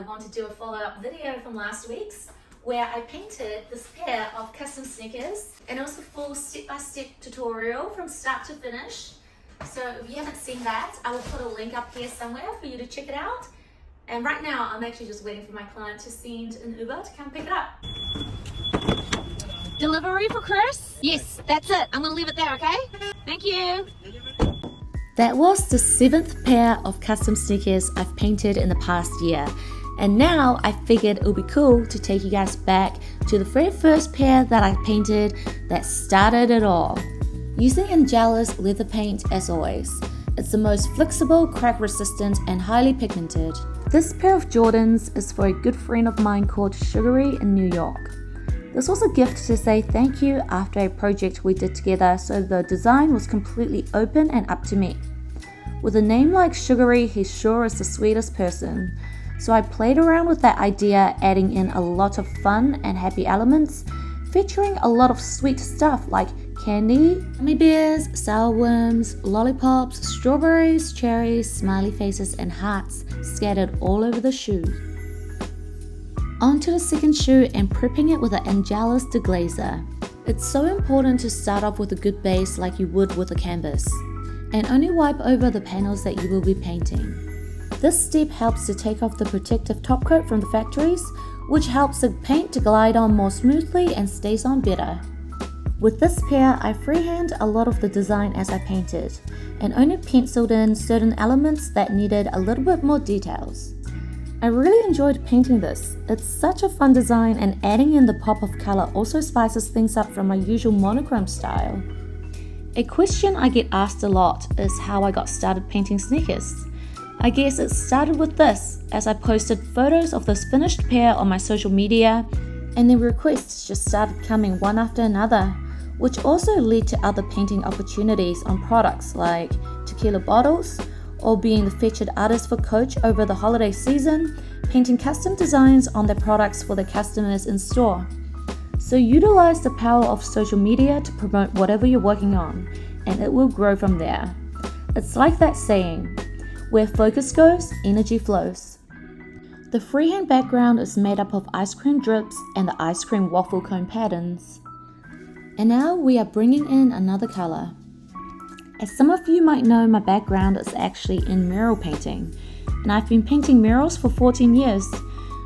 want to do a follow-up video from last week's where I painted this pair of custom sneakers, and it was a full step-by-step tutorial from start to finish. So if you haven't seen that, I will put a link up here somewhere for you to check it out. And right now I'm actually just waiting for my client to send an Uber to come pick it up. Delivery for Chris? Yes, that's it. I'm gonna leave it there, okay? Thank you. That was the 7th pair of custom sneakers I've painted in the past year. And now I figured it would be cool to take you guys back to the very first pair that I painted that started it all. Using Angelus leather paint as always. It's the most flexible, crack resistant and highly pigmented. This pair of Jordans is for a good friend of mine called Sugary in New York. This was a gift to say thank you after a project we did together, so the design was completely open and up to me. With a name like Sugary, he sure is the sweetest person. So I played around with that idea, adding in a lot of fun and happy elements, featuring a lot of sweet stuff like candy, gummy bears, sour worms, lollipops, strawberries, cherries, smiley faces and hearts scattered all over the shoe. Onto the second shoe and prepping it with an Angelus deglazer. It's so important to start off with a good base like you would with a canvas, and only wipe over the panels that you will be painting. This step helps to take off the protective top coat from the factories, which helps the paint to glide on more smoothly and stays on better. With this pair, I freehand a lot of the design as I painted, and only penciled in certain elements that needed a little bit more details. I really enjoyed painting this. It's such a fun design, and adding in the pop of color also spices things up from my usual monochrome style. A question I get asked a lot is how I got started painting sneakers. I guess it started with this, as I posted photos of this finished pair on my social media, and the requests just started coming one after another, which also led to other painting opportunities on products like tequila bottles, or being the featured artist for Coach over the holiday season, painting custom designs on their products for their customers in store. So utilize the power of social media to promote whatever you're working on, and it will grow from there. It's like that saying, where focus goes, energy flows. The freehand background is made up of ice cream drips and the ice cream waffle cone patterns. And now we are bringing in another color. As some of you might know, my background is actually in mural painting, and I've been painting murals for 14 years,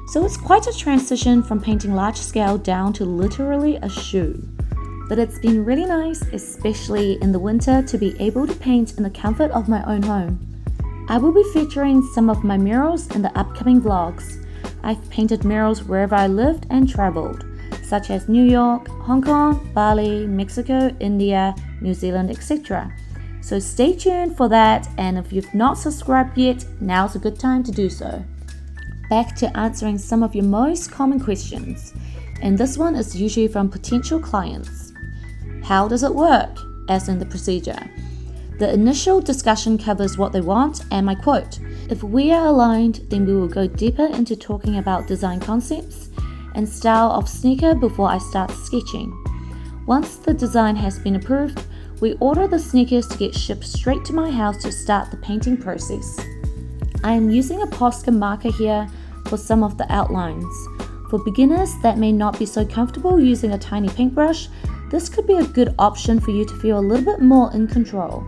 so it's quite a transition from painting large scale down to literally a shoe. But it's been really nice, especially in the winter, to be able to paint in the comfort of my own home. I will be featuring some of my murals in the upcoming vlogs. I've painted murals wherever I lived and traveled, such as New York, Hong Kong, Bali, Mexico, India, New Zealand, etc. So stay tuned for that, and if you've not subscribed yet, now's a good time to do so. Back to answering some of your most common questions, and this one is usually from potential clients. How does it work? As in the procedure. The initial discussion covers what they want and my quote. If we are aligned, then we will go deeper into talking about design concepts and style of sneaker before I start sketching. Once the design has been approved, we order the sneakers to get shipped straight to my house to start the painting process. I am using a Posca marker here for some of the outlines. For beginners that may not be so comfortable using a tiny paintbrush, this could be a good option for you to feel a little bit more in control.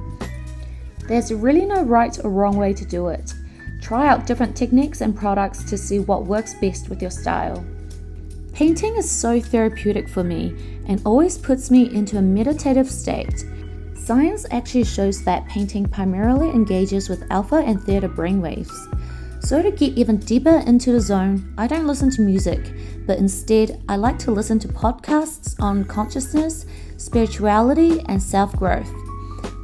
There's really no right or wrong way to do it. Try out different techniques and products to see what works best with your style. Painting is so therapeutic for me and always puts me into a meditative state. Science actually shows that painting primarily engages with alpha and theta brainwaves. So to get even deeper into the zone, I don't listen to music, but instead I like to listen to podcasts on consciousness, spirituality, and self-growth.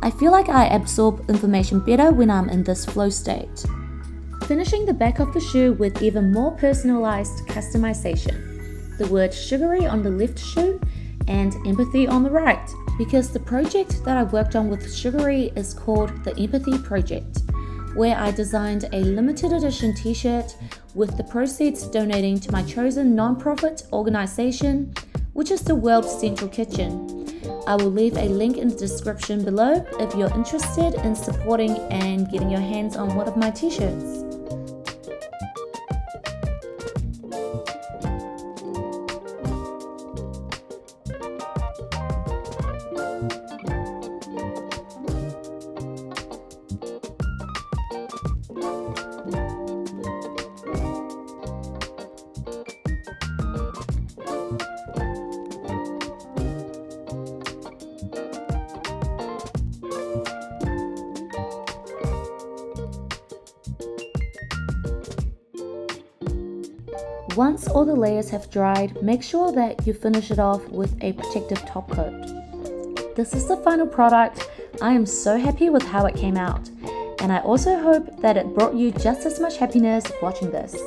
I feel like I absorb information better when I'm in this flow state. Finishing the back of the shoe with even more personalized customization. The word Sugary on the left shoe and Empathy on the right, because the project that I worked on with Sugary is called the Empathy Project, where I designed a limited edition t-shirt with the proceeds donating to my chosen non-profit organization, which is the World Central Kitchen. I will leave a link in the description below if you're interested in supporting and getting your hands on one of my t-shirts. Once all the layers have dried, make sure that you finish it off with a protective top coat. This is the final product. I am so happy with how it came out, and I also hope that it brought you just as much happiness watching this.